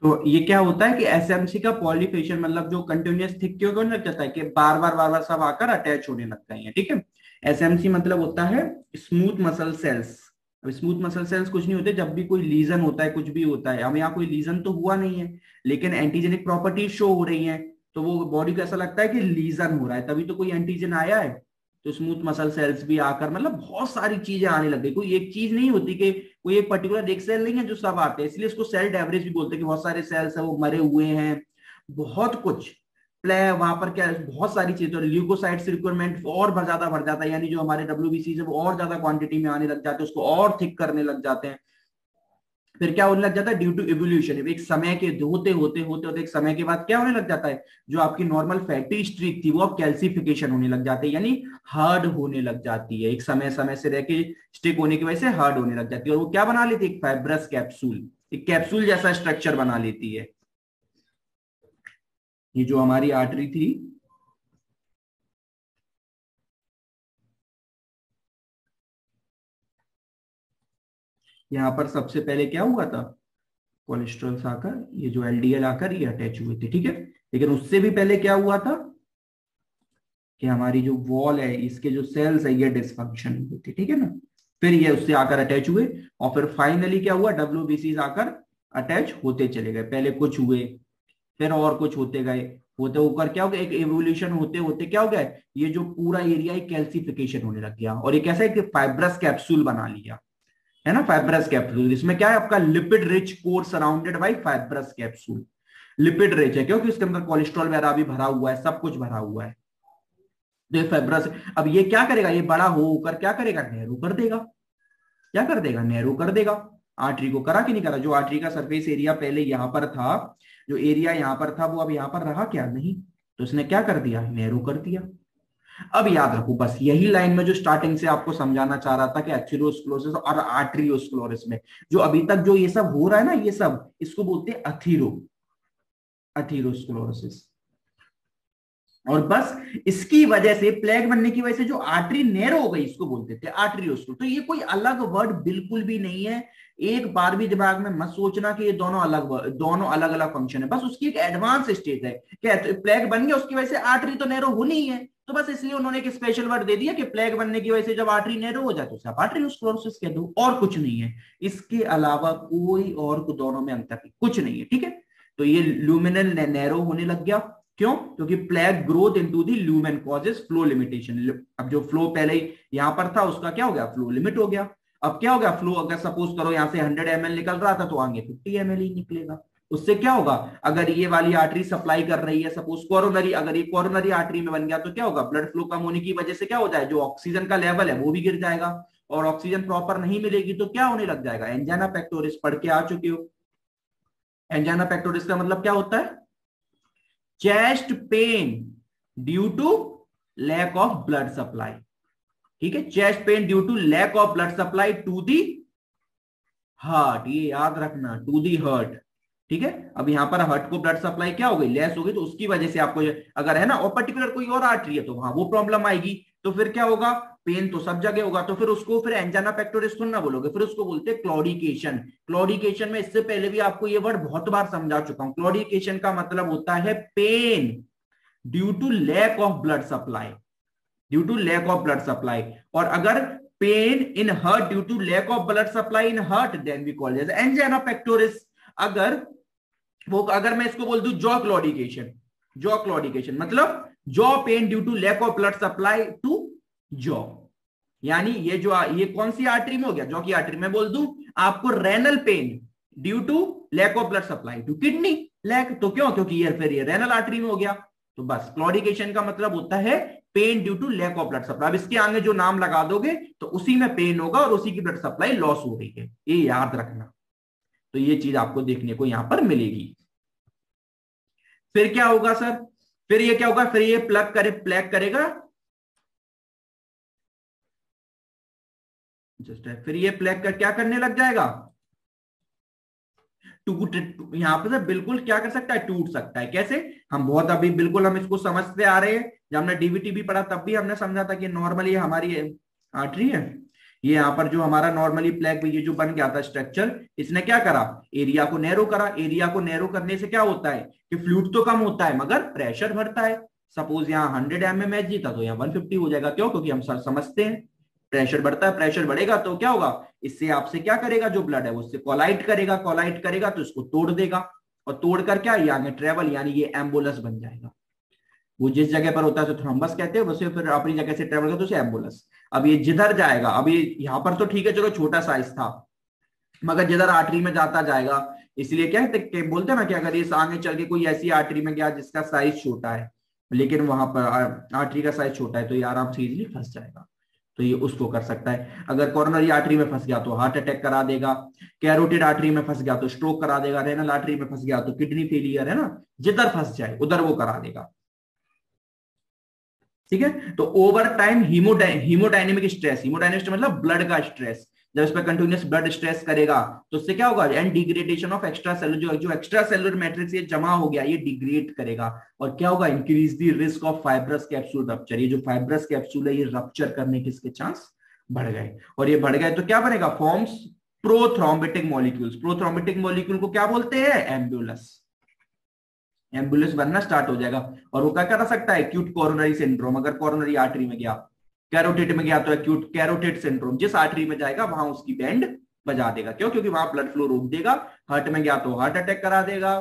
तो ये क्या होता है कि एसएमसी का पॉलीफेशियल मतलब जो कंटिन्यूअस थिक क्यों होने लग जाता है कि बार बार सब आकर अटैच होने लगता है, ठीक है। एसएमसी मतलब होता है स्मूथ मसल सेल्स। अब स्मूथ मसल सेल्स कुछ नहीं होते, जब भी कोई लीजन होता है, कुछ भी होता है, हमें यहाँ कोई लीजन तो हुआ नहीं है, लेकिन एंटीजेनिक प्रॉपर्टीज शो हो रही हैं, तो वो बॉडी को ऐसा लगता है कि लीजन हो रहा है, तभी तो कोई एंटीजन आया है। तो स्मूथ मसल सेल्स भी आकर मतलब बहुत सारी चीजें आने लग गई, कोई एक चीज नहीं होती कि कोई एक पर्टिकुलर एक सेल नहीं है जो सब आते हैं, इसलिए इसको सेल एवरेज भी बोलते हैं कि बहुत सारे सेल्स है वो मरे हुए हैं, बहुत कुछ प्ले वहां पर क्या है, बहुत सारी चीजें। तो ल्यूकोसाइट्स रिक्वायरमेंट और ज्यादा बढ़ जाता है, यानी जो हमारे डब्ल्यूबीसी है वो और ज्यादा क्वांटिटी में आने लग जाते हैं, उसको और थिक करने लग जाते हैं। फिर क्या होने लग जाता है ड्यू टू इवोल्यूशन, एक समय के होते एक समय के बाद क्या होने लग जाता है, जो आपकी नॉर्मल फैटी स्ट्रिक थी वो अब कैल्सिफिकेशन होने लग जाती है, यानी हार्ड होने लग जाती है, एक समय समय से रह के स्टिक होने की वजह से हार्ड होने लग जाती है, और वो क्या बना लेती है, एक फाइब्रस कैप्सूल, एक कैप्सूल जैसा स्ट्रक्चर बना लेती है। ये जो हमारी आर्टरी थी, यहाँ पर सबसे पहले क्या हुआ था, कोलेस्ट्रॉल आकर ये जो एलडीएल आकर ये अटैच हुए थे, ठीक है। लेकिन उससे भी पहले क्या हुआ था कि हमारी जो वॉल है, इसके जो सेल्स है ये डिसफंक्शन हुई थी, ठीक है ना। फिर ये उससे आकर अटैच हुए, और फिर फाइनली क्या हुआ, डब्ल्यूबीसी आकर अटैच होते चले गए, पहले कुछ हुए, फिर और कुछ होते गए, होते होकर क्या हो गया, एक एवोल्यूशन होते होते क्या हो गया, ये जो पूरा एरिया है कैल्सिफिकेशन होने लग गया, और ये कैसा है कि फाइब्रस कैप्सूल बना लिया, है ना। फाइब्रस कैप्सूल, इसमें क्या है आपका lipid rich core surrounded by fibrous capsule. Lipid rich है क्योंकि उसके अंदर कोलेस्ट्रॉल वगैरह भी भरा हुआ है, सब कुछ भरा हुआ है। तो ये फाइब्रस, अब ये क्या करेगा, ये बड़ा होकर क्या करेगा, नैरो कर देगा, क्या कर देगा, नैरो कर देगा। आर्टरी को करा कि नहीं करा, जो आर्टरी का सरफेस एरिया पहले यहां पर था, जो एरिया यहां पर था वो अब यहां पर रहा क्या, नहीं, तो इसने क्या कर दिया, नैरो कर दिया। अब याद रखो बस यही लाइन में जो स्टार्टिंग से आपको समझाना चाह रहा था कि एथेरोस्क्लेरोसिस और आर्टरियोस्क्लेरोसिस में जो अभी तक जो ये सब हो रहा है ना, ये सब इसको बोलते हैं अथीरोस्क्लेरोसिस। और बस इसकी वजह से, प्लेग बनने की वजह से जो आर्टरी नैरो हो गई, इसको बोलते थे आर्टरियोस्क्लेरोसिस। तो ये कोई अलग वर्ड बिल्कुल भी नहीं है, एक बार भी दिमाग में मत सोचना कि ये दोनों अलग अलग फंक्शन है, बस उसकी एक एडवांस स्टेज है कि प्लेग बन गया उसकी वजह से आर्टरी तो नैरो होनी ही है, तो बस इसलिए उन्होंने एक स्पेशल वर्ड दे दिया कि प्लेग बनने की वजह से जब आर्टरी नैरो हो जाए तो उसे आर्टरियोस्क्लेरोसिस कह दो, और कुछ नहीं है। इसके अलावा कोई और दोनों में अंतर कुछ नहीं है, ठीक है। तो ये ल्यूमिनल नैरो होने लग गया, क्यों, क्योंकि plague growth into the lumen causes flow limitation. अब जो फ्लो पहले यहां पर था उसका क्या हो गया, फ्लो लिमिट हो गया। अब क्या हो गया, फ्लो अगर सपोज करो यहां से 100 ml निकल रहा था तो आगे 50 ml ही निकलेगा। उससे क्या होगा, अगर ये वाली आर्टरी सप्लाई कर रही है सपोज कोरोनरी, अगर ये कोरोनरी आर्टरी में बन गया तो क्या होगा, ब्लड फ्लो कम होने की वजह से क्या हो जाए, जो ऑक्सीजन का लेवल है वो भी गिर जाएगा, और ऑक्सीजन प्रॉपर नहीं मिलेगी तो क्या होने लग जाएगा, एंजाइना पेक्टोरिस, पढ़ के आ चुके हो। एंजाइना पेक्टोरिस का मतलब क्या होता है, chest pain due to lack of blood supply, ठीक है, chest pain due to lack of blood supply to the heart, ये याद रखना, टू दी हार्ट, ठीक है। अब यहां पर हार्ट को ब्लड सप्लाई क्या हो गई, लेस हो गई, तो उसकी वजह से आपको अगर है ना, और पर्टिकुलर कोई और आर्टरी है तो वहां वो प्रॉब्लम आएगी, तो फिर क्या होगा, पेन तो सब जगह होगा, तो फिर उसको फिर एंजाना पेक्टोरिस थोड़ी ना बोलोगे, फिर उसको बोलते हैं क्लॉडिकेशन। क्लॉडिकेशन में इससे पहले भी आपको ये वर्ड बहुत बार समझा चुका हूं, क्लॉडिकेशन का मतलब होता है pain due to lack of blood supply, due to lack of blood supply. और अगर pain in heart due to lack of blood supply in heart, then we call as angina pectoris. अगर वो, अगर मैं इसको बोल दूं जॉ क्लॉडिकेशन, जॉ क्लॉडिकेशन मतलब jaw pain due to lack of blood supply to jaw, यानी ये जो ये कौन सी आर्टरी में हो गया, जॉ की आर्टरी में बोल दूं आपको renal pain due to lack of blood supply to kidney lack, तो क्यों, क्योंकि ये फिर ये रेनल आर्टरी में हो गया। तो बस क्लॉडिकेशन का मतलब होता है pain due to lack of blood supply. अब इसके आगे जो नाम लगा दोगे तो उसी में पेन होगा और उसी की ब्लड सप्लाई लॉस हो रही है, ये याद रखना। तो ये चीज आपको देखने को यहां पर मिलेगी। फिर क्या होगा सर, फिर ये क्या होगा, फिर ये प्लग करेगा, जस्ट है, फिर ये प्लग कर क्या करने लग जाएगा, टूट, यहां पर से बिल्कुल क्या कर सकता है, टूट सकता है, कैसे, हम बहुत अभी बिल्कुल हम इसको समझते आ रहे हैं, जब हमने डीवीटी भी पढ़ा तब भी हमने समझा था कि नॉर्मली हमारी आर्टरी है, ये यहाँ पर जो हमारा नॉर्मली प्लेग ये जो बन गया था स्ट्रक्चर, इसने क्या करा, एरिया को नैरो करा। एरिया को नैरो करने से क्या होता है कि फ्लूइड तो कम होता है मगर प्रेशर बढ़ता है। सपोज यहाँ 100 mm था तो यहाँ 150 हो जाएगा। क्यों? क्योंकि हम समझते हैं प्रेशर बढ़ता है, प्रेशर बढ़ेगा तो क्या होगा, इससे आपसे क्या करेगा, जो ब्लड है वो उससे कोलाइट करेगा, कोलाइट करेगा तो इसको तोड़ देगा, और तोड़कर क्या ये आगे ट्रेवल यानी ये एम्बुलस बन जाएगा। वो जिस जगह पर होता है तो थ्रोम्बस कहते हैं, वैसे फिर अपनी जगह से ट्रेवल करता है तो उसे एम्बुलस। अब ये जिधर जाएगा, अब ये यहाँ पर तो ठीक है चलो छोटा साइज था, मगर जिधर आर्टरी में जाता जाएगा, इसलिए क्या है बोलते हैं ना कि अगर ये आगे चल के कोई ऐसी आर्टरी में गया जिसका साइज छोटा है, लेकिन वहां पर आर्टरी का साइज छोटा है, तो ये आराम से इजिली फंस जाएगा। तो ये उसको कर सकता है। अगर कॉर्नरी आर्टरी में फंस गया तो हार्ट अटैक करा देगा, कैरोटिड आर्टरी में फंस गया तो स्ट्रोक करा देगा, रेनल आर्टरी में फंस गया तो किडनी फेलियर, है ना, जिधर फंस जाए उधर वो करा देगा। ठीक है, तो over time haemodynamic stress, haemodynamic मतलब ब्लड का स्ट्रेस, जब इस पर कंटिन्यूस ब्लड स्ट्रेस करेगा तो उससे क्या होगा, and degradation of extra cellular, जो एक्स्ट्रा सेलुलर मैट्रिक्स ये जमा हो गया ये डिग्रेड करेगा, और क्या होगा, increase the risk of fibrous capsule rupture. ये जो फाइब्रस कैप्सूल है ये रप्चर करने के इसके चांस बढ़ गए, और ये बढ़ गए तो क्या बनेगा, फॉर्म्स प्रोथ्रोम्बिटिक मॉलिक्यूल्स। प्रोथ्रोम्बिटिक मॉलिक्यूल को क्या बोलते हैं, एम्बुलस। एम्बुलेंस बनना स्टार्ट हो जाएगा, और वो क्या कर सकता है, एक्यूट कोरोनरी सिंड्रोम। अगर कोरोनरी आर्टरी में गया, कैरोटिड में गया तो एक्यूट कैरोटिड सिंड्रोम, जिस आर्टरी में जाएगा वहां उसकी बैंड बजा देगा। क्यों? क्योंकि वहां ब्लड फ्लो रोक देगा। हार्ट में गया तो हार्ट अटैक करा देगा,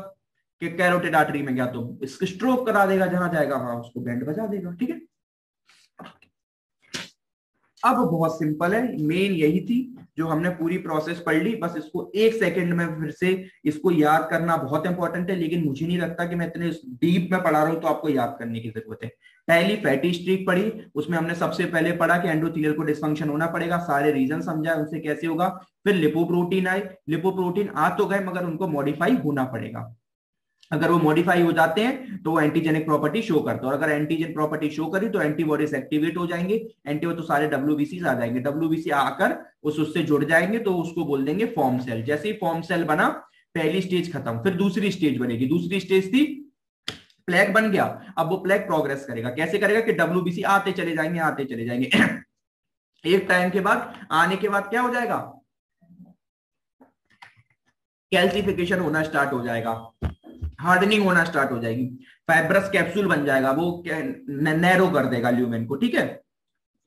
कि कैरोटिड आर्टरी में गया तो इसको स्ट्रोक करा देगा, जहां जाएगा वहां उसको बैंड बजा देगा। ठीक है, अब बहुत सिंपल है, मेन यही थी जो हमने पूरी प्रोसेस पढ़ ली। बस इसको एक सेकंड में फिर से इसको याद करना बहुत इंपॉर्टेंट है, लेकिन मुझे नहीं लगता कि मैं इतने डीप में पढ़ा रहा हूं तो आपको याद करने की जरूरत है। पहली फैटी स्ट्रीक पढ़ी, उसमें हमने सबसे पहले पढ़ा कि एंडोथेलियल को डिस्फंक्शन होना पड़ेगा, सारे रीजन समझाए उनसे कैसे होगा। फिर लिपोप्रोटीन आए, लिपोप्रोटीन आ तो गए मगर उनको मॉडिफाई होना पड़ेगा। अगर वो मॉडिफाई हो जाते हैं तो वो एंटीजेनिक प्रॉपर्टी शो करता है, और अगर एंटीजन प्रॉपर्टी शो करी तो एंटीबॉडीज एक्टिवेट हो जाएंगे, एंटी तो सारे डब्ल्यूबीसी आ जाएंगे, डब्ल्यूबीसी आकर उससे जुड़ जाएंगे तो उसको बोल देंगे फॉर्म सेल। जैसे ही फॉर्म सेल बना, पहली स्टेज खत्म, फिर दूसरी स्टेज बनेगी। दूसरी स्टेज थी प्लेग बन गया, अब वो प्लेग प्रोग्रेस करेगा। कैसे करेगा कि डब्ल्यूबीसी आते चले जाएंगे, आते चले जाएंगे। एक टाइम के बाद, आने के बाद क्या हो जाएगा, कैल्सिफिकेशन होना स्टार्ट हो जाएगा, हार्डनिंग होना स्टार्ट हो जाएगी, फाइब्रस कैप्सूल बन जाएगा, वो नैरो कर देगा ल्यूमेन को। ठीक है,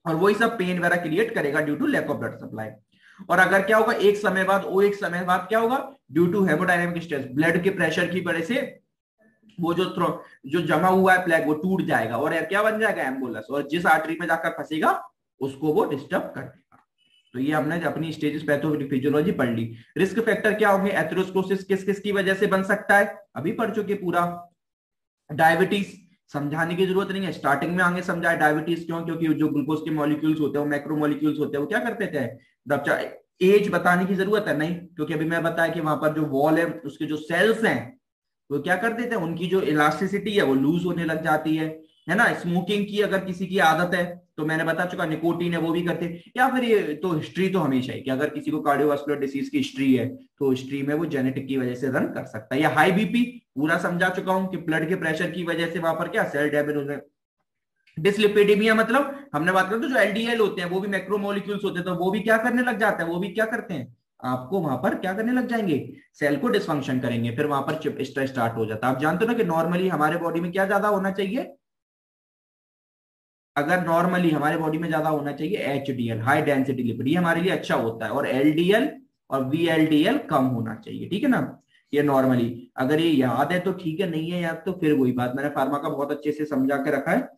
और वही सब पेन वगैरह क्रिएट करेगा due to lack of blood supply. और अगर क्या होगा, एक समय बाद क्या होगा, due to hemodynamic stress, blood के प्रेशर की वजह से वो जो जमा हुआ है प्लेग वो टूट जाएगा, और क्या बन जाएगा, एम्बुलस, और जिस आर्टरी में जाकर फंसेगा उसको वो डिस्टर्ब कर देगा। तो ये हमने अपनी स्टेजेस पैथोफिजियोलॉजी पढ़ ली। रिस्क फैक्टर क्या होंगे, एथेरोस्क्लेरोसिस किस किस की वजह से बन सकता है, अभी पढ़ चुके पूरा। डायबिटीज समझाने की जरूरत नहीं है, स्टार्टिंग में आगे समझाए डायबिटीज क्यों, क्योंकि जो ग्लूकोज के मॉलिक्यूल्स होते हैं, मैक्रो मॉलिक्यूल्स होते हैं, वो क्या करते थे, एज बताने की जरूरत है नहीं, क्योंकि अभी मैं बताया कि वहां पर जो वॉल है उसके जो सेल्स हैं वो क्या कर देते हैं, उनकी जो इलास्टिसिटी है वो लूज होने लग जाती है ना। स्मोकिंग की अगर किसी की आदत है तो मैंने बता चुका, निकोटीन है वो भी करते हैं। या फिर ये तो हिस्ट्री तो हमेशा ही कि अगर किसी को कार्डियोवास्कुलर डिसीज की हिस्ट्री है तो हिस्ट्री में वो जेनेटिक की वजह से रन कर सकता है। या हाई बीपी पूरा समझा चुका हूं कि ब्लड के प्रेशर की वजह से वहां पर क्या सेल डैमेज हो जाए। डिसलिपिडेमिया मतलब हमने बात करें तो जो एलडीएल होते हैं वो भी मैक्रोमोलिक्यूल्स होते हैं, तो वो भी क्या करने लग जाते हैं, वो भी क्या करते हैं, आपको वहां पर क्या करने लग जाएंगे, सेल को डिसफंक्शन करेंगे, फिर वहां पर स्ट्रेस स्टार्ट हो जाता है। आप जानते हो ना कि नॉर्मली हमारे बॉडी में क्या ज्यादा होना चाहिए, अगर नॉर्मली हमारे बॉडी में ज्यादा होना चाहिए एचडीएल, हाई डेंसिटी लिपिड, ये हमारे लिए अच्छा होता है, और एलडीएल और वीएलडीएल कम होना चाहिए। ठीक है ना, ये नॉर्मली अगर ये याद है तो ठीक है, नहीं है याद तो फिर वही बात, मैंने फार्मा का बहुत अच्छे से समझा के रखा है।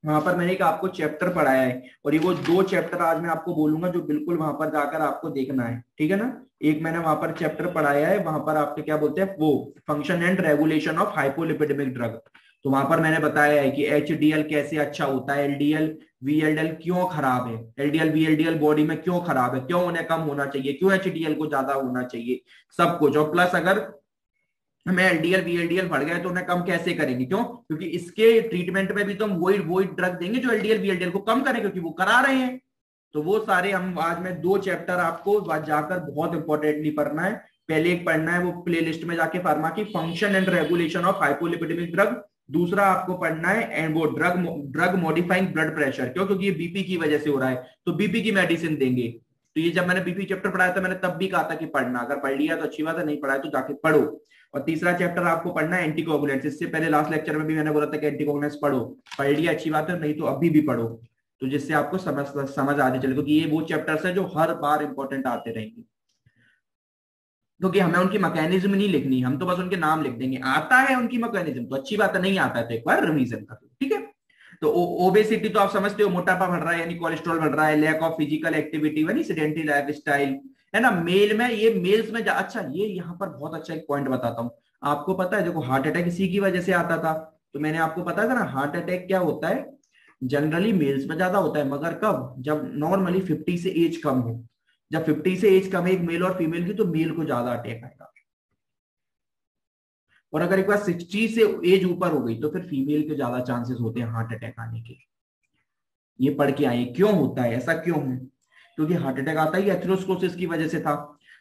वहां पर मैंने एक आपको चैप्टर पढ़ाया है, और ये वो 2 चैप्टर आज मैं आपको बोलूंगा जो बिल्कुल वहां पर जाकर आपको देखना है। ठीक है ना, एक मैंने वहां पर चैप्टर पढ़ाया है, वहां पर आपके क्या बोलते हैं, वो function and regulation of hypolipidaemic drug. तो वहां पर मैंने बताया है कि एचडीएल कैसे अच्छा होता है, एलडीएल वीएलडीएल क्यों खराब है, एलडीएल वीएलडीएल बॉडी में क्यों खराब है, क्यों उन्हें कम होना चाहिए, क्यों एचडीएल को ज्यादा होना चाहिए, सब कुछ। और प्लस अगर हमें एलडीएल वीएलडीएल बढ़ गए तो उन्हें कम कैसे करेंगे, क्यों, क्योंकि इसके ट्रीटमेंट में भी तो हम वही ड्रग देंगे जो एलडीएल वीएलडीएल को कम करे, क्योंकि वो करा रहे हैं। तो वो सारे हम आज में 2 चैप्टर आपको जाकर बहुत इंपॉर्टेंटली पढ़ना है। पहले एक पढ़ना है वो प्लेलिस्ट में जाके फार्मा की, function and regulation of hypolipidaemic drug, दूसरा आपको पढ़ना है एंड वो ड्रग मॉडिफाइंग ब्लड प्रेशर, क्यों? क्योंकि ये बीपी की वजह से हो रहा है, तो बीपी की मेडिसिन देंगे। तो ये जब मैंने बीपी चैप्टर पढ़ाया था मैंने तब भी कहा था कि पढ़ना, अगर पढ़ लिया तो अच्छी बात है, नहीं पढ़ा है तो जाके पढ़ो। और तीसरा चैप्टर आपको पढ़ना है एंटीकोगुलेंट्स। इससे पहले लास्ट लेक्चर में भी मैंने बोला था कि एंटीकोगुलेंट्स पढ़ो, पढ़ लिया अच्छी बात है, नहीं तो अभी भी पढ़ो, तो जिससे आपको समझ आने चले, क्योंकि ये वो चैप्टर्स है जो हर बार इंपॉर्टेंट आते रहेंगे। क्योंकि हमें उनकी मैकेनिज्म नहीं लिखनी, हम तो बस उनके नाम लिख देंगे। आता है उनकी मैकेनिज्म तो अच्छी बात है, नहीं आता है तो एक बार रिवीजन कर लो, ठीक है। तो ओबेसिटी तो आप समझते हो, मोटापा बढ़ रहा है यानी कोलेस्ट्रॉल बढ़ रहा है, लैक ऑफ फिजिकल एक्टिविटी यानी सेडेंटरी लाइफ स्टाइल, है ना। मेल में ये मेल्स में अच्छा, ये यहाँ पर बहुत अच्छा एक पॉइंट बताता हूँ आपको। पता है देखो, हार्ट अटैक इसी की वजह से आता था, तो मैंने आपको बताया था ना, हार्ट अटैक क्या होता है, जनरली मेल्स में ज्यादा होता है, मगर कब? जब नॉर्मली 50 से एज कम हो। जब 50 से एज कम है एक मेल और फीमेल की, तो मेल को ज्यादा अटैक आएगा। और अगर एक बार 60 से एज ऊपर हो गई तो फिर फीमेल के ज्यादा चांसेस होते हैं हार्ट अटैक आने के। ये पढ़ के आए क्यों होता है, ऐसा क्यों है? क्योंकि हार्ट अटैक आता ही एथेरोस्क्लेरोसिस की वजह से था।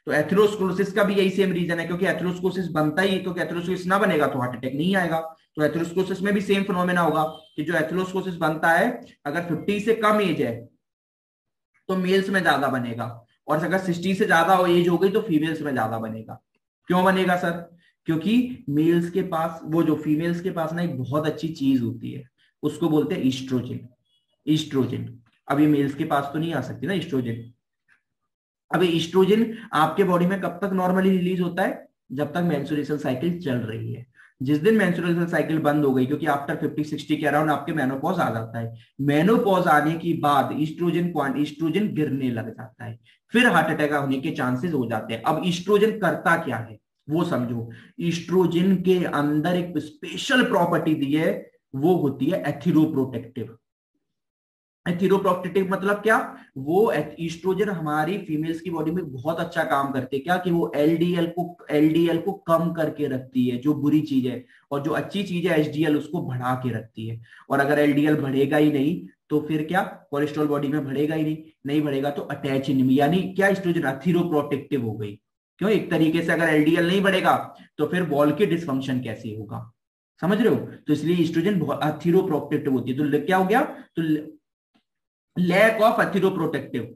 तो एथेरोस्क्लेरोसिस का भी यही सेम रीजन है, क्योंकि एथेरोस्क्लेरोसिस बनता ही, क्योंकि एथेरोस्क्लेरोसिस ना बनेगा तो हार्ट अटैक नहीं आएगा। तो एथेरोस्क्लेरोसिस में भी सेम फिनोमेना होगा कि जो एथेरोस्क्लेरोसिस बनता है, अगर 50 से कम एज है तो मेल्स में ज्यादा बनेगा, और अगर 60 से ज्यादा एज हो गई तो फीमेल्स में ज्यादा बनेगा। क्यों बनेगा सर? क्योंकि मेल्स के पास, वो जो फीमेल्स के पास ना एक बहुत अच्छी चीज होती है, उसको बोलते हैं ईस्ट्रोजन। ईस्ट्रोजन अभी मेल्स के पास तो नहीं आ सकती ना ईस्ट्रोजन। अभी ईस्ट्रोजन आपके बॉडी में कब तक नॉर्मली रिलीज होता है? जब तक मेंस्ट्रुएशन साइकिल चल रही है। जिस दिन मेंस्ट्रुएशन साइकिल बंद हो गई, क्योंकि आफ्टर 50-60 के अराउंड आपके मेनोपॉज आ जाता है, मेनोपॉज आने के बाद ईस्ट्रोजन गिरने लग जाता है, फिर हार्ट अटैक होने के चांसेस हो जाते हैं। अब ईस्ट्रोजन करता क्या है वो समझो। ईस्ट्रोजन के अंदर एक स्पेशल प्रॉपर्टी दी है, वो होती है एथिरोप्रोटेक्टिव। एथिरोप्रोक्टेटिव मतलब क्या? वो ईस्ट्रोजन हमारी फीमेल्स की बॉडी में बहुत अच्छा काम करते हैं, क्या कि वो एलडीएल को कम करके रखती है, जो बुरी चीज है, और जो अच्छी चीज है एचडीएल उसको बढ़ा के रखती है। और अगर एलडीएल बढ़ेगा ही नहीं तो फिर क्या? कोलेस्ट्रॉल बॉडी में बढ़ेगा ही नहीं, नहीं बढ़ेगा तो अटैच नहीं, यानी क्या? ईस्ट्रोजन एथिरोप्रोटेक्टिव हो गई। क्यों? एक तरीके से अगर एलडीएल नहीं बढ़ेगा तो फिर वॉल के डिसफंक्शन कैसे होगा, समझ रहे हो? तो इसलिए ईस्ट्रोजन बहुत एथिरोप्रोटेक्टिव होती है। तो क्या हो गया? तो लैक ऑफ एथिरोप्रोटेक्टिव,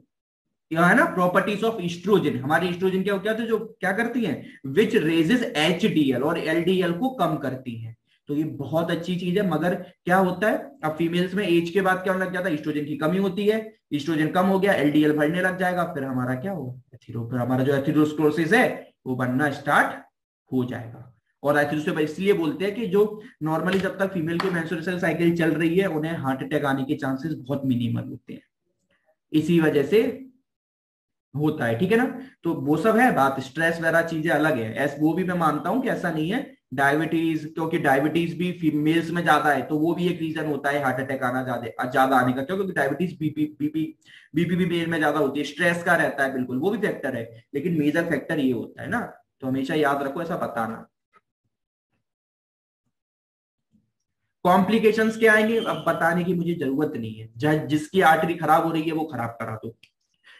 यह है ना प्रॉपर्टीज ऑफ ईस्ट्रोजन। हमारे ईस्ट्रोजन क्या होता है, जो क्या करती हैं, विच रेजेस एचडीएल और एलडीएल को कम करती हैं। तो ये बहुत अच्छी चीज है। मगर क्या होता है, अब फीमेल्स में एज के बाद क्या होने लग जाता है, ईस्ट्रोजन की कमी होती है, ईस्ट्रोजन कम हो गया, एलडीएल बढ़ने लग जाएगा, फिर हमारा क्या होगा, फिर हमारा जो एथिरोस्क्लेरोसिस है वो बनना स्टार्ट हो जाएगा। और एथिरोस्क्लेरोसिस इसलिए बोलते हैं कि जो नॉर्मली जब तक फीमेल की मेंस्ट्रुअल साइकिल चल रही है उन्हें हार्ट अटैक आने के चांसेस बहुत मिनिमल होते हैं, इसी वजह से होता है, ठीक है ना। तो वो सब है बात, स्ट्रेस वगैरह चीजें अलग है, वो भी मैं मानता हूं कि ऐसा नहीं है। डायबिटीज, क्योंकि डायबिटीज भी फीमेल्स में ज्यादा है, तो वो भी एक रीजन होता है हार्ट अटैक आना ज्यादा आने का। क्यों? क्योंकि डायबिटीज बीपी भी मेल में ज्यादा होती है, स्ट्रेस का रहता है, बिल्कुल वो भी फैक्टर है, लेकिन मेजर फैक्टर ये होता है ना। तो हमेशा याद रखो, ऐसा बताना। कॉम्प्लिकेशंस क्या आएंगे अब बताने की मुझे जरूरत नहीं है, जिसकी आर्टरी खराब हो रही है वो खराब करा दो,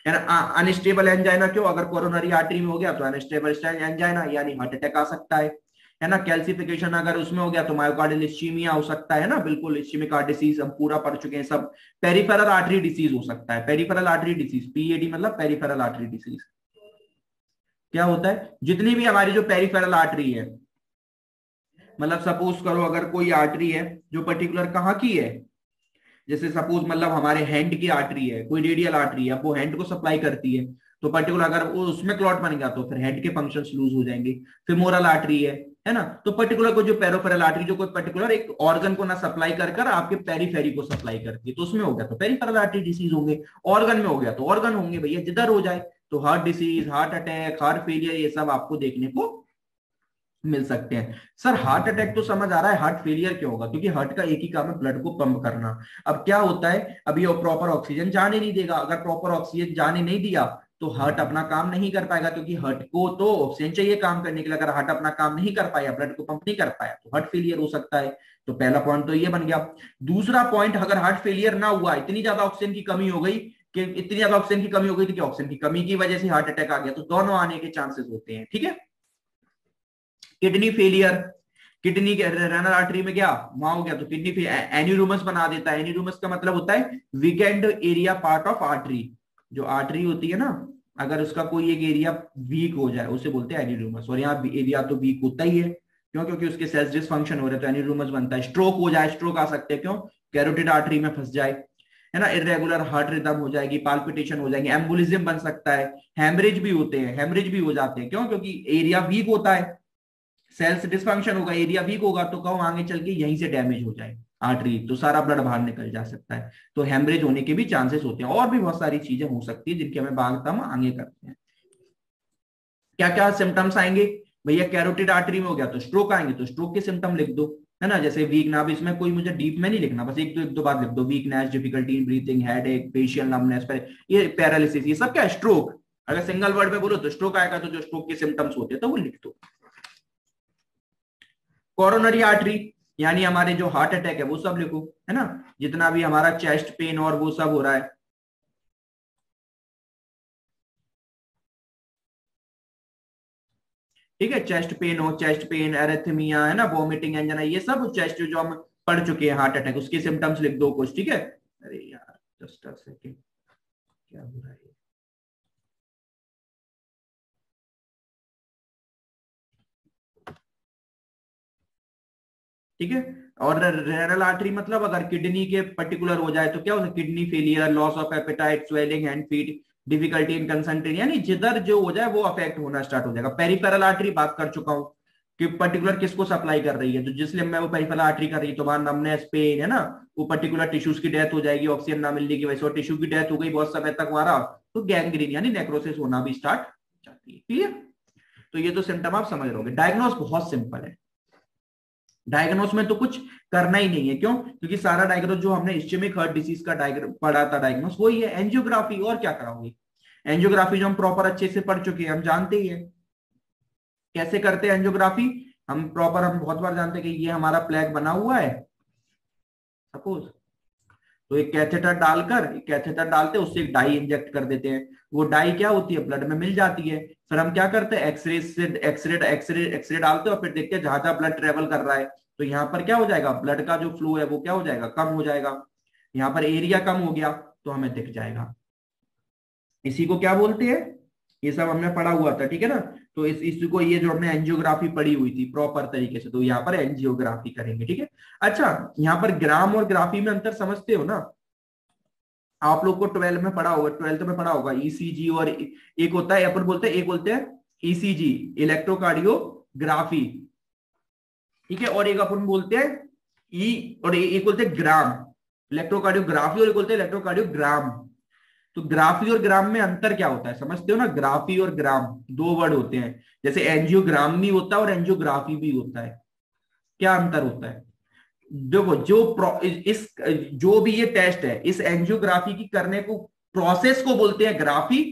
है ना। अनस्टेबल एंजाइना, क्यों? अगर कोरोनरी आर्टरी में हो गया तो अनस्टेबल एंजाइना यानी हार्ट अटैक आ सकता है ना। कैल्सिफिकेशन अगर उसमें हो गया तो मायोकार्डियल इस्चीमिया हो सकता है ना, बिल्कुल इस्चीमिक हार्ट डिसीज हम पूरा पढ़ चुके हैं सब। पेरिफेरल आर्टरी डिसीज हो सकता है, पेरिफेरल आर्टरी डिसीज, पीएडी मतलब पेरिफेरल आर्टरी डिसीज। क्या होता है, जितनी भी हमारी जो पेरिफेरल आर्टरी है, मतलब सपोज करो अगर कोई आर्टरी है जो पर्टिकुलर कहाँ की है, जैसे सपोज मतलब हमारे हैंड की आर्टरी है, कोई रेडियल आर्टरी है, अब वो हैंड को सप्लाई करती है, तो पर्टिकुलर अगर वो उसमें क्लॉट बन गया तो फिर हेड के फंक्शंस लूज हो जाएंगे। फिमोरल आर्टरी है ना, तो पर्टिकुलर को जो पेरोफेरल आर्टरी जो कोई पर्टिकुलर एक ऑर्गन को ना सप्लाई कर कर आपके पेरीफेरी को सप्लाई करती है, तो उसमें हो गया तो पेरिफेरल आर्टरी डिसीज होंगे। ऑर्गन में हो गया तो ऑर्गन होंगे भैया, जिधर हो जाए। तो heart disease, heart attack, heart failure, ये सब आपको देखने को मिल सकते हैं। सर हार्ट अटैक तो समझ आ रहा है, हार्ट फेलियर क्यों होगा? क्योंकि हार्ट का एक ही काम है, ब्लड को पंप करना। अब क्या होता है, अभी वो प्रॉपर ऑक्सीजन जाने नहीं देगा, अगर प्रॉपर ऑक्सीजन जाने नहीं दिया तो हार्ट अपना काम नहीं कर पाएगा, क्योंकि हार्ट को तो ऑक्सीजन चाहिए काम करने के लिए। अगर हार्ट अपना काम नहीं कर पाया, ब्लड को पंप नहीं कर पाया, तो हार्ट फेलियर हो सकता है। तो पहला पॉइंट तो ये बन गया। दूसरा पॉइंट, अगर हार्ट फेलियर ना हुआ, इतनी ज्यादा ऑक्सीजन की कमी हो गई कि इतनी ज्यादा ऑक्सीजन की कमी हो गई थी कि ऑक्सीजन की कमी की वजह से हार्ट अटैक आ गया, तो दोनों आने के चांसेस होते हैं, ठीक है। किडनी फेलियर, किडनी के रेनल आर्टरी में क्या वहां हो गया तो किडनी फिर एन्यूरोमस बना देता है। एन्यूरोमस का मतलब होता है weekend area part of artery. जो आर्टरी होती है ना, अगर उसका कोई एक एरिया वीक हो जाए उसे बोलते हैं एन्यूरोमस। और यहाँ एरिया तो वीक होता ही है, क्यों? क्योंकि उसके सेल्स डिसफंक्शन हो रहे हैं तो एन्यूरोमस बनता है। स्ट्रोक हो जाए, स्ट्रोक आ सकते हैं, क्यों? कैरोटिड आर्टरी में फंस जाए, है ना। इरेगुलर हार्ट रिदम हो जाएगी, पाल्पिटेशन हो जाएगी, एम्बोलिज्म बन सकता है, हेमरेज भी होते हैं, हेमरेज भी हो जाते हैं, क्यों? क्योंकि एरिया वीक होता है, सेल्स डिसफंक्शन होगा, एरिया वीक होगा तो कहो आगे चल के यहीं से डैमेज हो जाए आर्टरी, तो सारा ब्लड बाहर निकल जा सकता है, तो हेमरेज होने के भी चांसेस होते हैं। और भी बहुत सारी चीजें हो सकती है जिनकी हमें बात हम आगे करते हैं। क्या क्या सिम्टम्स आएंगे भैया? कैरोटिड आर्टरी में हो गया तो स्ट्रोक आएंगे, तो स्ट्रोक के सिम्टम लिख दो, है ना। जैसे वीक ना, अब इसमें कोई मुझे डीप में नहीं लिखना, बस एक दो बात लिख दो। Weakness, difficulty in breathing, headache, facial numbness, ये पैरालिसिस, ये सब क्या है? स्ट्रोक। अगर सिंगल वर्ड में बोलो तो स्ट्रोक आएगा, तो जो स्ट्रोक के सिम्टम्स होते हैं तो वो लिख दो। कोरोनरी आर्टरी यानी हमारे जो हार्ट अटैक है वो सब लिखो, है ना। जितना भी हमारा चेस्ट पेन और वो सब हो रहा है, ठीक है, चेस्ट पेन हो, चेस्ट पेन, एरेथमिया, है ना, वॉमिटिंग, एंजाइना, ये सब चेस्ट जो हम पढ़ चुके हैं हार्ट अटैक, उसके सिम्टम्स लिख दो कुछ, ठीक है। अरे यार जस्ट अ सेकेंड, क्या हो रहा है? ठीक है। और रेनल आर्टरी मतलब अगर किडनी के पर्टिकुलर हो जाए तो क्या होता है? Kidney failure, loss of appetite, swelling, hand feet, difficulty in concentration, यानी जिधर जो हो जाए वो अफेक्ट होना स्टार्ट हो जाएगा। पेरिफेरल आर्टरी बात कर चुका हूं कि पर्टिकुलर किसको सप्लाई कर रही है, तो जिस लिम्ब में वो पेरिफेरल आर्टरी कर रही है तो वहां नमनेस, पेन, है ना, वो पर्टिकुलर टिश्यूज की डेथ हो जाएगी ऑक्सीजन ना मिलने की वजह से, और टिश्यू की डेथ हो गई बहुत समय तक हमारा, तो गैंग्रीन यानी नेक्रोसिस होना भी स्टार्ट हो जाती है। क्लियर? तो ये तो सिम्टम आप समझ रहोगे। डायग्नोस बहुत सिंपल है। डायग्नोस में तो कुछ करना ही नहीं है, क्यों? क्योंकि सारा डायग्नोस जो हमने इस्चेमिक हार्ट डिसीज का पढ़ा था डायग्नोस वही है, एंजियोग्राफी, और क्या कराओगे? एंजियोग्राफी जो हम प्रॉपर अच्छे से पढ़ चुके हैं, हम जानते ही है कैसे करते हैं एंजियोग्राफी। हम प्रॉपर, हम बहुत बार जानते हैं कि ये हमारा प्लेग बना हुआ है सपोज, तो एक कैथेटर डालकर, एक कैथेटर डालते हैं, उससे एक डाई इंजेक्ट कर देते हैं। वो डाई क्या होती है? ब्लड में मिल जाती है। फिर हम क्या करते हैं? एक्सरे से एक्सरे डालते हैं और फिर देखते हैं जहां जहां ब्लड ट्रेवल कर रहा है, तो यहाँ पर क्या हो जाएगा? ब्लड का जो फ्लो है वो क्या हो जाएगा? कम हो जाएगा। यहाँ पर एरिया कम हो गया तो हमें दिख जाएगा। इसी को क्या बोलते हैं? ये सब हमने पढ़ा हुआ था, ठीक है ना। तो इसको, ये जो हमने एंजियोग्राफी पढ़ी हुई थी प्रॉपर तरीके से, तो यहाँ पर एंजियोग्राफी करेंगे, ठीक है। अच्छा, यहाँ पर ग्राम और ग्राफी में अंतर समझते हो ना? आप लोग को 12 में पढ़ा होगा, 12th में पढ़ा होगा ईसीजी, और एक होता है, अपन बोलते हैं, एक बोलते हैं ईसीजी, इलेक्ट्रोकार्डियोग्राफी, ठीक है, और एक अपन बोलते हैं और एक बोलते हैं ग्राम। इलेक्ट्रोकार्डियोग्राफी और एक बोलते हैं इलेक्ट्रोकार्डियोग्राम। तो ग्राफी और ग्राम में अंतर क्या होता है समझते हो ना? ग्राफी और ग्राम दो वर्ड होते हैं, जैसे एंजियोग्राम भी होता है और एंजियोग्राफी भी होता है। क्या अंतर होता है? देखो, इस जो भी ये टेस्ट है, इस एंजियोग्राफी की करने को, प्रोसेस को बोलते हैं ग्राफी,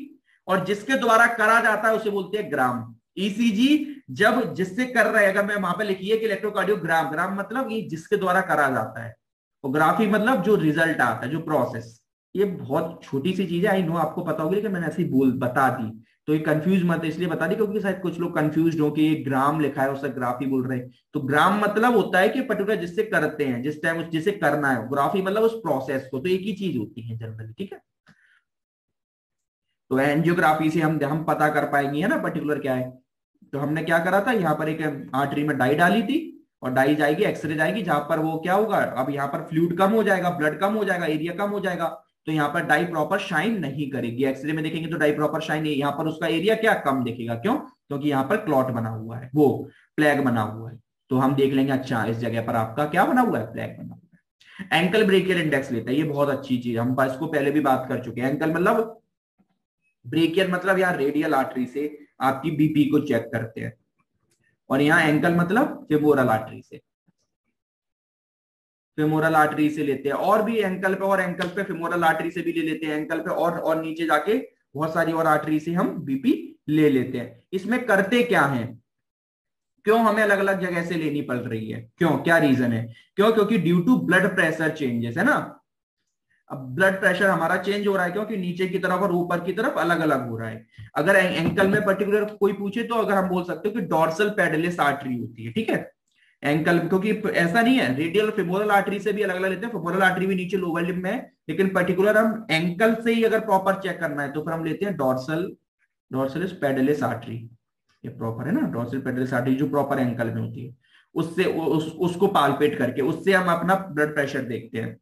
और जिसके द्वारा करा जाता है उसे बोलते हैं ग्राम। ईसीजी जब जिससे कर रहे हैं, अगर मैं वहां पे लिखिए कि इलेक्ट्रोकार्डियोग्राम, ग्राम मतलब ये जिसके द्वारा करा जाता है, और ग्राफी मतलब जो रिजल्ट आता है, जो प्रोसेस। ये बहुत छोटी सी चीज है, आई नो आपको पता होगी, लेकिन मैंने ऐसे ही बोल बता दी, तो ये कंफ्यूज मत, इसलिए बता दी क्योंकि शायद कुछ लोग कंफ्यूज हो कि ये ग्राम लिखा है उसे ग्राफी बोल रहे हैं। तो ग्राम मतलब होता है कि पर्टिकुलर जिससे करते हैं, जिस टाइम जिसे करना है, ग्राफी मतलब उस प्रोसेस को, तो एक ही चीज होती है जनरली, ठीक है। तो एंजियोग्राफी से हम पता कर पाएंगे, है ना, पर्टिकुलर क्या है। तो हमने क्या करा था, यहाँ पर एक आर्टरी में डाई डाली थी, और डाई जाएगी, एक्सरे जाएगी, जहां पर वो क्या होगा, अब यहाँ पर फ्लूइड कम हो जाएगा, ब्लड कम हो जाएगा, एरिया कम हो जाएगा, तो यहाँ पर डाई प्रॉपर शाइन नहीं करेगी। एक्सरे में देखेंगे तो डाई प्रॉपर शाइन नहीं, यहाँ पर उसका एरिया क्या कम दिखेगा, क्यों? क्योंकि यहाँ पर क्लॉट बना हुआ है, वो प्लेग बना हुआ है। तो हम देख लेंगे, अच्छा इस जगह पर आपका क्या बना हुआ है? प्लेग बना हुआ है। एंकल ब्रेकियल इंडेक्स लेता है, ये बहुत अच्छी चीज, हम इसको पहले भी बात कर चुके हैं। एंकल मतलब, ब्रेकियल मतलब यार रेडियल आर्टरी से आपकी बीपी को चेक करते हैं, और यहाँ एंकल मतलब फेमोरल आर्टरी से, फेमोरल आर्टरी से लेते हैं। और भी एंकल पे, और एंकल पे फेमोरल आर्टरी से भी ले लेते हैं, एंकल पे और नीचे जाके बहुत सारी और आर्टरी से हम बीपी ले लेते हैं। इसमें करते क्या है, क्यों हमें अलग अलग जगह से लेनी पड़ रही है, क्यों, क्या रीजन है? क्यों? क्योंकि due to blood pressure changes, है ना। अब ब्लड प्रेशर हमारा चेंज हो रहा है, क्योंकि नीचे की तरफ और ऊपर की तरफ अलग अलग हो रहा है। अगर एंकल में पर्टिकुलर कोई पूछे तो अगर हम बोल सकते हो कि डॉर्सल पेडलिस आर्टरी होती है, ठीक है। एंकल, क्योंकि ऐसा नहीं है, रेडियल फेमोरल आर्टरी से भी अलग अलग लेते हैं, फेमोरल आर्टरी भी नीचे लोअर लिम्ब में है, लेकिन पर्टिकुलर हम एंकल से ही अगर प्रॉपर चेक करना है तो फिर हम लेते हैं डॉर्सल, डॉर्सलिस पेडलिस आर्टरी, ये प्रॉपर है ना, डॉर्सल पेडलिस आर्टरी जो प्रॉपर एंकल में होती है, उससे उसको पाल्पेट करके उससे हम अपना ब्लड प्रेशर देखते हैं।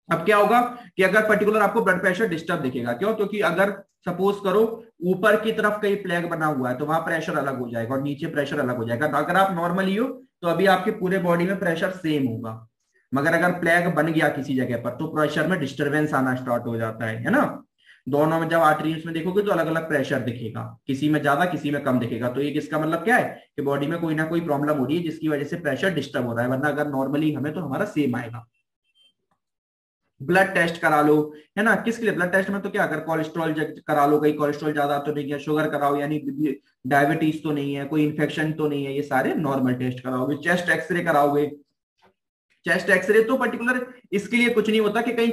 अब क्या होगा कि अगर पर्टिकुलर आपको ब्लड प्रेशर डिस्टर्ब दिखेगा, क्यों, क्योंकि अगर सपोज करो ऊपर की तरफ कहीं प्लेग बना हुआ है तो वहां प्रेशर अलग हो जाएगा और नीचे प्रेशर अलग हो जाएगा। अगर आप नॉर्मली हो तो अभी आपके पूरे बॉडी में प्रेशर सेम होगा, मगर अगर प्लेग बन गया किसी जगह पर तो प्रेशर में डिस्टर्बेंस आना स्टार्ट हो जाता है ना। दोनों में जब आर्टरीज में देखोगे तो अलग अलग प्रेशर दिखेगा, किसी में ज्यादा किसी में कम दिखेगा, तो ये किसका मतलब क्या है कि बॉडी में कोई ना कोई प्रॉब्लम हो रही है जिसकी वजह से प्रेशर डिस्टर्ब हो रहा है, वरना अगर नॉर्मली हमें तो हमारा सेम आएगा। ब्लड टेस्ट करा लो, है ना, किसके लिए ब्लड टेस्ट में, तो क्या अगर कोलेस्ट्रॉल करा लो, कहीं कोलेस्ट्रॉल ज्यादा तो नहीं है, शुगर कराओ यानी डायबिटीज तो नहीं है, कोई इन्फेक्शन तो नहीं है, ये सारे नॉर्मल टेस्ट कराओगे। चेस्ट एक्सरे कराओगे, चेस्ट एक्सरे तो पर्टिकुलर इसके लिए कुछ नहीं होता कि कहीं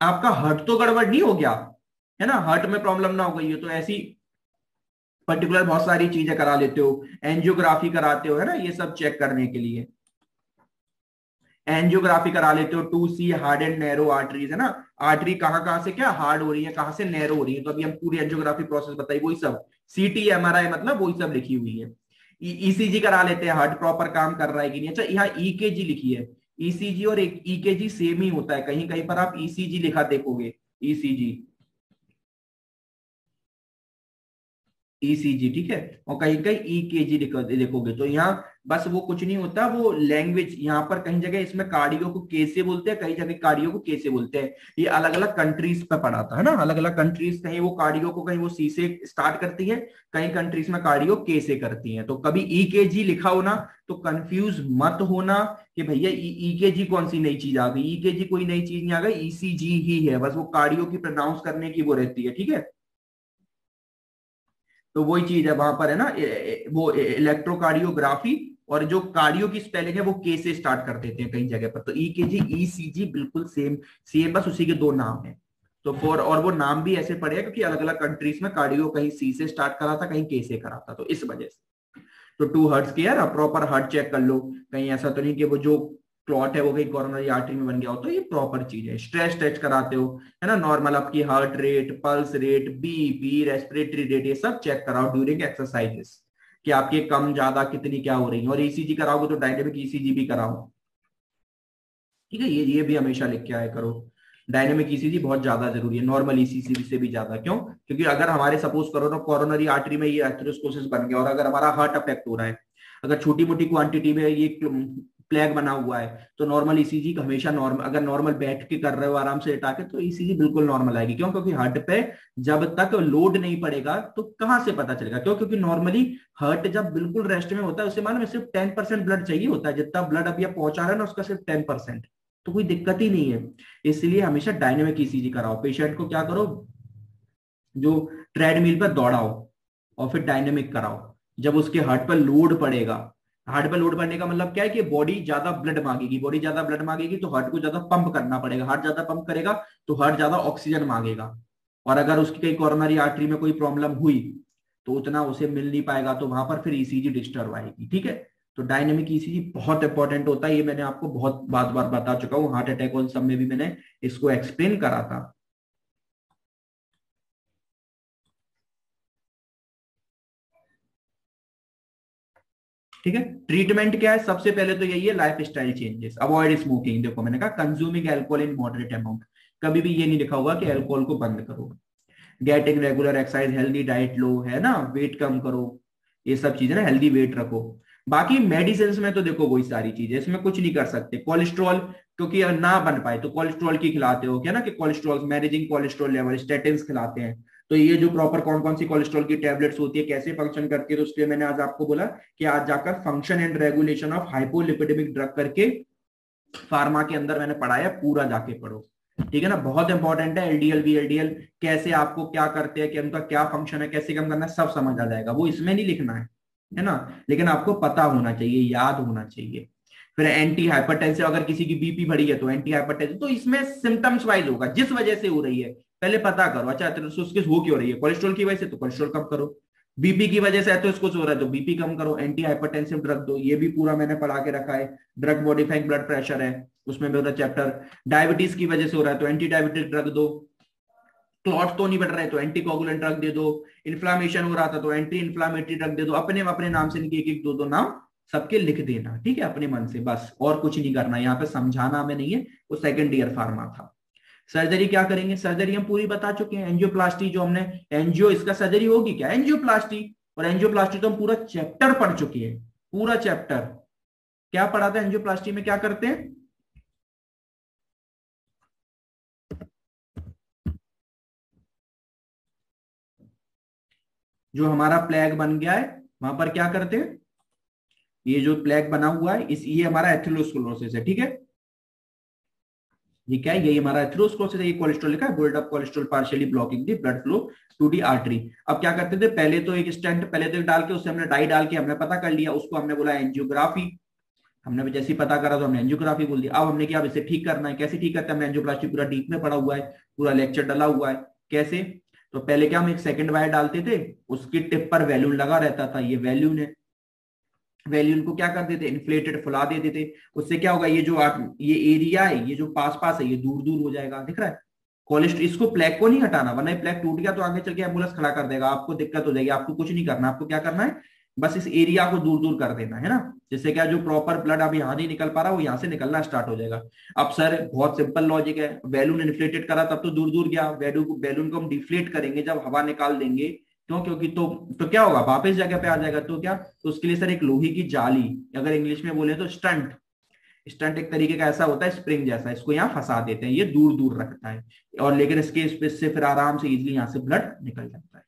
आपका हार्ट तो गड़बड़ नहीं हो गया, है ना, हार्ट में प्रॉब्लम ना हो गई हो, तो ऐसी पर्टिकुलर बहुत सारी चीजें करा लेते हो, एंजियोग्राफी कराते हो, है ना, ये सब चेक करने के लिए एंजियोग्राफी करा लेते हो। 2C hard and narrow arteries, है ना, आर्टरी कहाँ कहाँ से क्या हार्ड हो रही है, कहाँ से नैरो हो रही है, तो अभी हम पूरी एंजियोग्राफी प्रोसेस बताई, वही सब CT MRI मतलब वही सब लिखी हुई है। ECG करा लेते हैं, हार्ट प्रॉपर काम कर रहा है कि नहीं। अच्छा, यहाँ EKG लिखी है, ECG और EKG सेम ही होता है, कहीं कहीं पर आप ECG लिखा देखोगे, ECG ECG, ठीक है, और कहीं कहीं EKG देखोगे, तो यहाँ बस वो कुछ नहीं होता, वो लैंग्वेज यहाँ पर कहीं जगह इसमें कार्डियो को कैसे बोलते हैं, कहीं जगह कार्डियो को कैसे बोलते हैं, ये अलग अलग कंट्रीज पे पड़ा था, है ना, अलग अलग कंट्रीज, कहीं वो कार्डियो को कहीं वो C से स्टार्ट करती है, कहीं कंट्रीज में कार्डियो K से करती है। तो कभी EKG लिखा हो ना तो कंफ्यूज मत होना कि भैया EKG कौन सी नई चीज आ गई, EKG कोई नई चीज नहीं आ गई, ECG ही है, बस वो कार्डियो की प्रोनाउंस करने की वो रहती है, ठीक है। तो वही चीज है वहां पर, है ना, वो इलेक्ट्रोकार्डियोग्राफी, और जो कार्डियो की स्पेलिंग है वो के से स्टार्ट कर देते हैं कई जगह पर, तो EKG ECG बिल्कुल सेम सेम, बस उसी के दो नाम है। तो फॉर, और वो नाम भी ऐसे पड़े हैं क्योंकि अलग अलग कंट्रीज में कार्डियो कहीं C से स्टार्ट करा था, कहीं K से करा था, तो इस वजह से। तो 2 हर्ट्ज की है, प्रॉपर हार्ट चेक कर लो, कहीं ऐसा तो नहीं कि वो जो क्लॉट है वो कहीं कोरोनरी आर्टरी में बन गया हो, तो ये प्रॉपर चीज है। स्ट्रेस टेस्ट कराते हो, है ना, नॉर्मल आपकी heart rate, pulse rate, BP, respiratory rate, ये सब चेक कराओ ड्यूरिंग एक्सरसाइजेस कि आपके कम ज्यादा कितनी क्या हो रही है। और ECG कराओगे तो डायनेमिक ECG भी कराओ, ठीक है, ये भी हमेशा लिख के आया करो। डायनेमिक ECG बहुत ज्यादा जरूरी है, नॉर्मल ECG से भी ज्यादा, क्यों, क्योंकि अगर हमारे सपोज करो ना कोरोनरी आर्टरी में ये एथेरोस्क्लेरोसिस बन गया और अगर हमारा हार्ट अफेक्ट हो रहा है, अगर छोटी मोटी क्वांटिटी में ये प्लेग बना हुआ है, तो नॉर्मल ECG का हमेशा नॉर्मल, अगर नॉर्मल बैठ के कर रहे हो आराम से लेटा के तो ECG बिल्कुल नॉर्मल आएगी, क्यों, क्योंकि हार्ट पे जब तक लोड नहीं पड़ेगा तो कहां से पता चलेगा, क्यों, क्योंकि नॉर्मली हार्ट जब बिल्कुल रेस्ट में होता है उसे मालूम है सिर्फ 10% ब्लड चाहिए होता है, जितना ब्लड अभी आप पहुंचा रहे हैं ना उसका सिर्फ 10%, तो कोई दिक्कत ही नहीं है। इसलिए हमेशा डायनेमिक ECG कराओ, पेशेंट को क्या करो, जो ट्रेडमिल पर दौड़ाओ और फिर डायनेमिक कराओ, जब उसके हार्ट पर लोड पड़ेगा। हार्ट पर लोड पड़ने का मतलब क्या है कि बॉडी ज्यादा ब्लड मांगेगी, बॉडी ज्यादा ब्लड मांगेगी तो हार्ट को ज्यादा पंप करना पड़ेगा, हार्ट ज्यादा पंप करेगा तो हार्ट ज्यादा ऑक्सीजन मांगेगा, और अगर उसकी कहीं कोरोनरी आर्टरी में कोई प्रॉब्लम हुई तो उतना उसे मिल नहीं पाएगा, तो वहां पर फिर ECG डिस्टर्ब आएगी, ठीक है। तो डायनेमिक ECG बहुत इंपॉर्टेंट होता है, ये मैंने आपको बहुत बार बता चुका हूँ, हार्ट अटैक और सब में भी मैंने इसको एक्सप्लेन करा था। ठीक है, ट्रीटमेंट क्या है, सबसे पहले तो यही है life style changes, avoid smoking, देखो मैंने कहा consuming alcohol in moderate amount, कभी भी ये नहीं लिखा होगा कि अल्कोहल को बंद करो। Getting regular exercise, healthy diet लो, है ना, वेट कम करो, ये सब चीजें ना, हेल्दी वेट रखो। बाकी मेडिसिन में तो देखो वही सारी चीजें, इसमें कुछ नहीं कर सकते। कोलेस्ट्रॉल क्योंकि ना बन पाए तो कोलेस्ट्रॉल की खिलाते हो क्या ना, कि cholesterol managing cholesterol level, statins खिलाते हैं। तो ये जो प्रॉपर कौन कौन सी कोलेस्ट्रॉल की टेबलेट्स होती है, कैसे फंक्शन करती है, तो उसके मैंने आज आपको बोला कि आज जाकर function and regulation of hypolipidaemic drug करके फार्मा के अंदर मैंने पढ़ाया, पूरा जाके पढ़ो, ठीक है ना, बहुत इंपॉर्टेंट है। LDL VLDL कैसे आपको क्या करते हैं, कि उनका क्या फंक्शन है, कैसे कम करना है, सब समझ आ जाएगा, वो इसमें नहीं लिखना है ना, लेकिन आपको पता होना चाहिए, याद होना चाहिए। फिर एंटी हाइपरटेंसिव, अगर किसी की BP बढ़ी है तो एंटी हाइपरटेंसिव, तो इसमें सिम्टम्स वाइज होगा, जिस वजह से हो रही है पहले पता करो। अच्छा तो उसके हो क्यों रही है, कोलेस्ट्रॉल की वजह से, तो कोलेस्ट्रॉल कम करो। बीपी की वजह से एथेरोस्क्लेरोसिस हो रहा है तो बीपी कम करो, एंटी हाइपरटेंसिव ड्रग दो, ये भी पूरा मैंने पढ़ा के रखा है। ड्रग मॉडिफाइंग ब्लड प्रेशर है उसमें मेरा चैप्टर। डायबिटीज की वजह से हो रहा है तो एंटी डायबिटिक ड्रग दो। क्लॉट तो नहीं बढ़ रहे तो एंटी कोगुलेंट ड्रग दे दो। इन्फ्लामेशन हो रहा था तो एंटी इन्फ्लामेटरी ड्रग दे दो। अपने अपने नाम से इनके एक एक दो दो नाम सबके लिख देना, ठीक है, अपने मन से, बस और कुछ नहीं करना, यहाँ पे समझाना हमें नहीं है, वो सेकंड ईयर फार्मा था। सर्जरी क्या करेंगे, सर्जरी हम पूरी बता चुके हैं। एंजियोप्लास्टी जो हमने, एंजियो इसका सर्जरी होगी क्या, एंजियोप्लास्टी। और एंजियोप्लास्टी तो हम पूरा चैप्टर पढ़ चुके हैं, पूरा चैप्टर क्या पढ़ा था एंजियोप्लास्टी में, क्या करते हैं। जो हमारा प्लेग बन गया है वहां पर क्या करते हैं, ये जो प्लेग बना हुआ है इस, ये हमारा एथेरोस्क्लेरोसिस है, ठीक है। ये क्या है, ये हमारा एथेरोस्क्लेरोसिस है, ये कोलेस्ट्रॉल लिखा है, built up cholesterol partially blocking the blood flow to the artery. अब क्या करते थे, पहले तो एक स्टेंट पहले तो एक डाल के उससे हमने डाई डाल के हमने पता कर लिया, उसको हमने बोला एंजियोग्राफी। हमने जैसे ही पता करा तो हमने एंजियोग्राफी बोल दिया। अब हमने क्या, अब इसे ठीक करना है, कैसे ठीक करते हैं, हमने एंजियोप्लास्टी पूरा डीप में पड़ा हुआ है, पूरा लेक्चर डाला हुआ है। कैसे, तो पहले क्या, हम एक सेकंड वायर डालते थे, उसकी टिप पर वैल्यून लगा रहता था, ये वैल्यून है। वैल्यून को क्या कर देते, इन्फ्लेटेड फुला देते थे। उससे क्या होगा, ये जो ये एरिया है, ये जो पास पास है, ये दूर दूर हो जाएगा, दिख रहा है। कोलेस्ट्रॉल, इसको प्लेग को नहीं हटाना, वरना प्लेग टूट गया तो आगे चल के एम्बुलेंस खड़ा कर देगा, आपको दिक्कत हो जाएगी। आपको कुछ नहीं करना, आपको क्या करना है, बस इस एरिया को दूर दूर कर देना है ना, जिससे क्या, जो प्रॉपर ब्लड अब यहाँ नहीं निकल पा रहा वो यहाँ से निकलना स्टार्ट हो जाएगा। अब सर बहुत सिंपल लॉजिक है, बैलून इन्फ्लेटेड करा तब तो दूर दूर गया, बैलून को हम डिफ्लेट करेंगे जब हवा निकाल देंगे, क्यों, क्योंकि तो क्या होगा, वापस जगह पे आ जाएगा। तो क्या, तो उसके लिए सर एक लोहे की जाली, अगर इंग्लिश में बोले तो स्टंट। स्टंट एक तरीके का ऐसा होता है स्प्रिंग जैसा, इसको यहाँ फंसा देते हैं, ये दूर दूर रखता है, और लेकिन इसके स्पेस से फिर आराम से इजिली यहाँ से ब्लड निकल जाता है,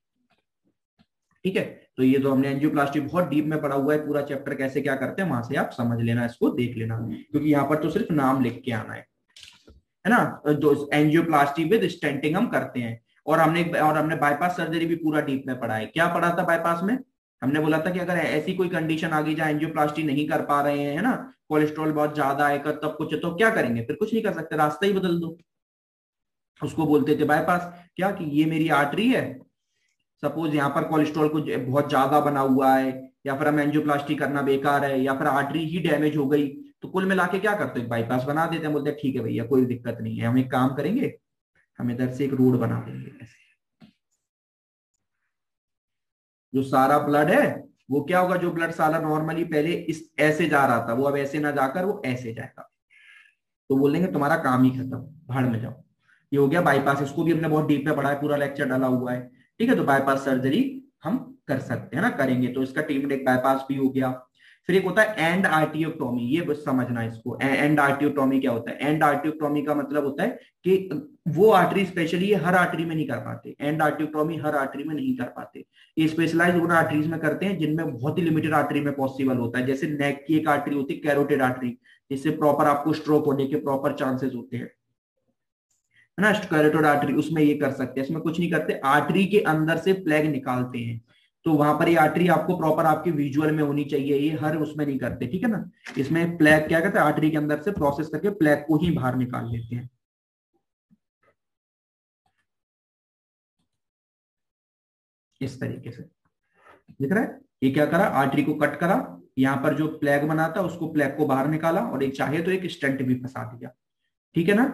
ठीक है। तो ये तो हमने एंजियोप्लास्टी बहुत डीप में पढ़ा हुआ है, पूरा चैप्टर कैसे क्या करते हैं वहां से आप समझ लेना, इसको देख लेना, क्योंकि यहाँ पर तो सिर्फ नाम लिख के आना है ना। जो एंजियोप्लास्टी विद स्टेंटिंग हम करते हैं, और हमने बाईपास सर्जरी भी पूरा डीप में पढ़ा है। क्या पढ़ा था बाईपास में, हमने बोला था कि अगर ऐसी कोई कंडीशन आ गई जहाँ एंजियोप्लास्टी नहीं कर पा रहे हैं, है ना, कोलेस्ट्रॉल बहुत ज्यादा है, तब कुछ तो क्या करेंगे, फिर कुछ नहीं कर सकते, रास्ता ही बदल दो, उसको बोलते थे बाईपास। क्या कि ये मेरी आर्टरी है, सपोज यहाँ पर कोलेस्ट्रॉल को बहुत ज्यादा बना हुआ है, या फिर हम एंजियोप्लास्टी करना बेकार है, या फिर आर्टरी ही डैमेज हो गई, तो कुल मिला के क्या करते हैं, बाईपास बना देते हैं, बोलते हैं ठीक है भैया कोई दिक्कत नहीं है, हम एक काम करेंगे, हम इधर से एक रोड बना देंगे ऐसे, जो सारा ब्लड है वो क्या होगा, जो ब्लड सारा नॉर्मली पहले इस ऐसे जा रहा था वो अब ऐसे ना जाकर वो ऐसे जाएगा, तो बोलेंगे तुम्हारा काम ही खत्म, भाड़ में जाओ। ये हो गया बाईपास, इसको भी हमने बहुत डीप में पढ़ा है, पूरा लेक्चर डाला हुआ है, ठीक है। तो बाईपास सर्जरी हम कर सकते हैं ना, करेंगे, तो इसका टीम बाईपास भी हो गया। फिर एक होता है एंड आर्टियोटॉमी, ये बस समझना इसको, एंड आर्टियोटॉमी क्या होता है। एंड आर्टियोटॉमी का मतलब होता है कि वो आर्टरी स्पेशली, ये हर आर्टरी में नहीं कर पाते, एंड आर्टियोटॉमी हर आर्टरी में नहीं कर पाते, ये स्पेशलाइज उन आर्टरीज में करते हैं जिनमें बहुत ही लिमिटेड आर्टरी में पॉसिबल होता है। जैसे नेक की एक आर्टरी होती है कैरोटिड आर्टरी, जिससे प्रॉपर आपको स्ट्रोक होने के प्रॉपर चांसेस होते हैं, है ना, कैरोटिड आर्टरी, उसमें ये कर सकते हैं, इसमें कुछ नहीं करते, आर्टरी के अंदर से प्लेग निकालते हैं, तो वहां पर ये आर्टरी आपको प्रॉपर आपके विजुअल में होनी चाहिए, ये हर उसमें नहीं करते, ठीक है ना। इसमें प्लेग क्या करते हैं, आर्टरी के अंदर से प्रोसेस करके प्लेग को ही बाहर निकाल लेते हैं, इस तरीके से, दिख रहा है। ये क्या करा, आर्टरी को कट करा, यहाँ पर जो प्लेग बना था उसको, प्लेग को बाहर निकाला, और एक चाहे तो एक स्टेंट भी फंसा दिया, ठीक है ना।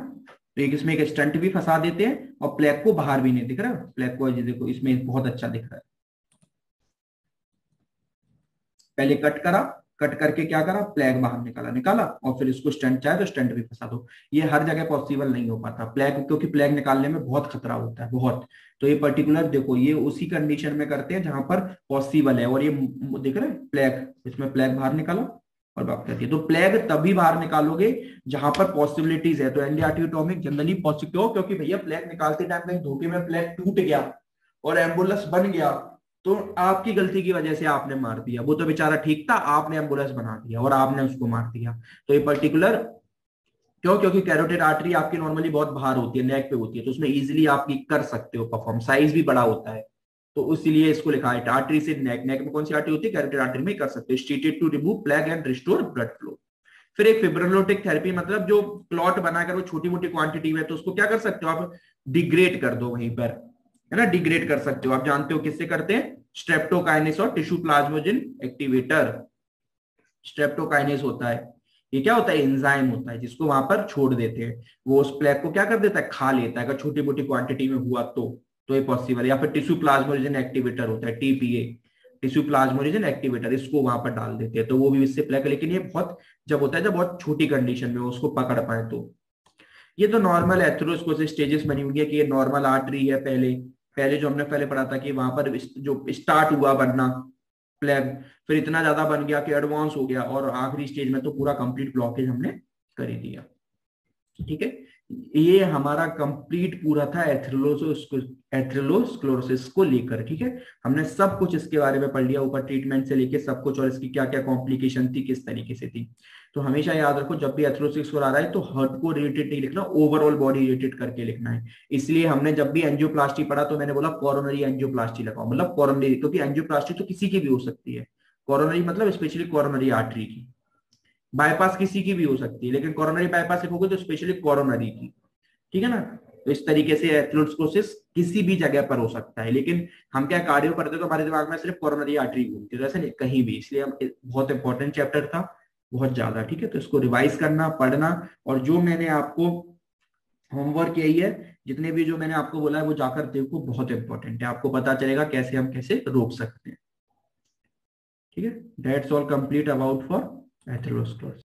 तो एक इसमें एक स्टंट भी फंसा देते हैं, और प्लेग को बाहर भी नहीं, दिख रहा है, प्लेग को देखो इसमें बहुत अच्छा दिख रहा है। पहले कट करा, कट करके क्या करा, प्लेग बाहर निकाला निकाला, और फिर इसको स्टंट चाहे तो स्टंट भी फंसा दो। ये हर जगह पॉसिबल नहीं हो पाता प्लेग, क्योंकि प्लेग निकालने में बहुत खतरा होता है, बहुत। तो ये पर्टिकुलर देखो, ये उसी कंडीशन में करते हैं जहां पर पॉसिबल है, और ये दिख रहा है प्लेग, इसमें प्लेग बाहर निकालो और बात करती है। तो प्लेग तभी बाहर निकालोगे जहां पर पॉसिबिलिटीज है, तो एंडियाटियोटॉमिक जनरली पॉसिबल हो, क्योंकि भैया प्लेग निकालते टाइम कहीं धोखे में प्लेग टूट गया और एम्बुलेंस बन गया, तो आपकी गलती की वजह से आपने मार दिया, वो तो बेचारा ठीक था, आपने एम्बुलेंस बना दिया और आपने उसको मार दिया। तो ये पर्टिकुलर क्यों, क्योंकि कैरोटिड आर्टरी आपकी नॉर्मली बहुत बाहर होती है, नेक पे होती है, तो उसमें इजीली आप कर सकते हो परफॉर्म, साइज भी बड़ा होता है, तो इसीलिए इसको लिखा है आर्टरी से नेक। नेक में कौन सी आर्टरी होती है, कैरोटिड आर्टरी में कर सकते हो, stated to remove plaque and restore blood flow. फिर एक फिब्रिलोटिक थेरेपी, मतलब जो क्लॉट बनाकर वो छोटी मोटी क्वांटिटी में, तो उसको क्या कर सकते हो आप, डिग्रेड कर दो वहीं पर, है ना, डिग्रेड कर सकते हो। आप जानते हो किससे करते हैं, स्ट्रेप्टोकाइनेस और टिश्यू प्लाज्मोजेन एक्टिवेटर। स्ट्रेप्टोकाइनेस होता है, ये क्या होता है, एंजाइम होता है जिसको वहां पर छोड़ देते हैं, वो उस प्लेग को क्या कर देता है, खा लेता है, अगर छोटी मोटी क्वांटिटी में हुआ तो ये पॉसिबल है। या फिर टिश्यू प्लाज्मोजेन एक्टिवेटर होता है, टीपीए, टिश्यू प्लाज्मोजेन एक्टिवेटर, इसको वहां पर डाल देते हैं तो वो भी इससे प्लेग, लेकिन ये बहुत जब होता है जब बहुत छोटी कंडीशन में उसको पकड़ पाए तो। ये तो नॉर्मल एथेरोस्क्लेरोसिस स्टेजेस बनी हुई है कि ये नॉर्मल आर्टरी है, पहले पहले जो हमने पहले पढ़ा था कि वहां पर जो स्टार्ट हुआ बनना प्लेग, फिर इतना ज्यादा बन गया कि एडवांस हो गया, और आखिरी स्टेज में तो पूरा कंप्लीट ब्लॉकेज हमने कर ही दिया। ठीक है, ये हमारा कंप्लीट पूरा था एथेरोस्क्लेरोसिस को लेकर। ठीक है, हमने सब कुछ इसके बारे में पढ़ लिया, ऊपर ट्रीटमेंट से लेके सब कुछ, और इसकी क्या क्या कॉम्प्लिकेशन थी, किस तरीके से थी। तो हमेशा याद रखो जब भी एथेरोस्क्लेरोसिस आ रहा है तो हार्ट को रिलेटेड नहीं लिखना, ओवरऑल बॉडी रिलेटेड करके लिखना है। इसलिए हमने जब भी एंजियोप्लास्टी पढ़ा तो मैंने बोला कोरोनरी एंजियोप्लास्टी लगाओ, मतलब कोरोनरी, क्योंकि एंजियोप्लास्टी तो किसी की भी हो सकती है, कोरोनरी मतलब स्पेशली कोरोनरी आर्टरी की, बाईपास किसी की भी हो सकती है, लेकिन कोरोनरी बाईपास लिखोगे तो स्पेशली कोरोनरी की। ठीक है ना, तो इस तरीके से एथेरोस्क्लेरोसिस किसी भी जगह पर हो सकता है, लेकिन हम क्या कार्डियो पढ़ते तो हमारे दिमाग में सिर्फ कोरोनरी आर्टरी घूमती है, ऐसे नहीं कहीं भी, इसलिए हम बहुत इंपॉर्टेंट चैप्टर था, बहुत ज्यादा। ठीक है, तो इसको रिवाइज करना, पढ़ना, और जो मैंने आपको होमवर्क यही है, जितने भी जो मैंने आपको बोला है वो जाकर देखो, बहुत इंपॉर्टेंट है, आपको पता चलेगा कैसे हम कैसे रोक सकते हैं। ठीक है, that's all complete about for atherosclerosis.